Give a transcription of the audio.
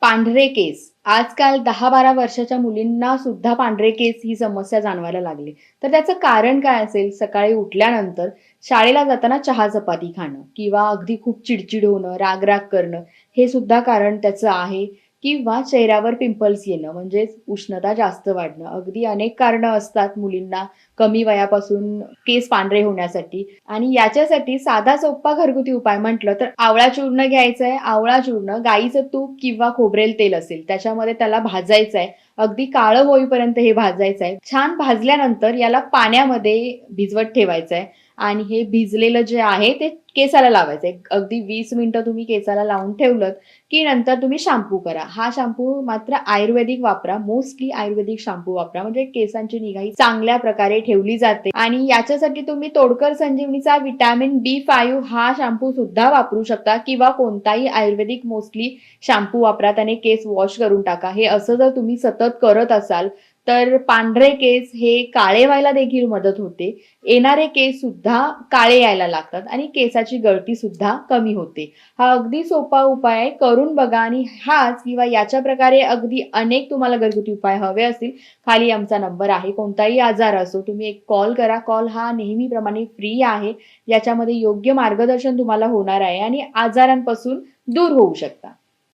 पांढरे केस. आजकाल 10-12 वर्षाच्या मुलींना सुद्धा पांढरे केस ही समस्या जाणवायला लागली. तर त्याचं कारण काय असेल? सकाळी उठल्यानंतर शाळेला जाताना चहा-चपाती खाणं किंवा अगदी खूप चिडचिड होणं, राग-राग करणं, हे सुद्धा कारण त्याचं आहे. किंवा चेहऱ्यावर पिंपल्स येणं म्हणजेच उष्णता जास्त वाढणं. अगदी अनेक कारणं असतात मुलींना कमी वयापासून केस पांढरे होण्यासाठी आणि याच्यासाठी साधा सोप्पा घरगुती उपाय म्हटलं तर आवळा चूर्ण घ्यायचंय. आवळा चूर्ण गाईचं तूप किंवा खोबरेल तेल असेल त्याच्यामध्ये त्याला भाजायचंय. अगदी काळं होईपर्यंत हे भाजायचंय. छान भाजल्यानंतर याला पाण्यामध्ये भिजवत ठेवायचंय आणि हे भिजलेलं जे आहे ते केसाला लावायचंय. अगदी 20 मिनिटं तुम्ही केसाला लावून ठेवलत की नंतर तुम्ही शॅम्पू करा. हा शॅम्पू मात्र आयुर्वेदिक वापरा. मोस्टली आयुर्वेदिक शॅम्पू वापरा म्हणजे केसांची निगा ही चांगल्या प्रकारे ठेवली जाते आणि याच्यासाठी तुम्ही तोडकर संजीवनीचा व्हिटॅमिन B5 हा शॅम्पू सुद्धा वापरू शकता किंवा कोणताही आयुर्वेदिक मोस्टली शॅम्पू वापरा. त्याने केस वॉश करून टाका. हे असं जर तुम्ही सतत करत असाल तर पांढरे केस हे काळे व्हायला देखील मदत होते. येणारे केस सुद्धा काळे यायला लागतात आणि केसाची गळती सुद्धा कमी होते. हा अगदी सोपा उपाय आहे. करून बघा आणि हाच किंवा याच्या प्रकारे अगदी अनेक तुम्हाला घरगुती उपाय हवे असतील, खाली आमचा नंबर आहे. कोणताही आजार असो तुम्ही एक कॉल करा. कॉल हा नेहमीप्रमाणे फ्री आहे. याच्यामध्ये योग्य मार्गदर्शन तुम्हाला होणार आहे आणि आजारांपासून दूर होऊ शकता.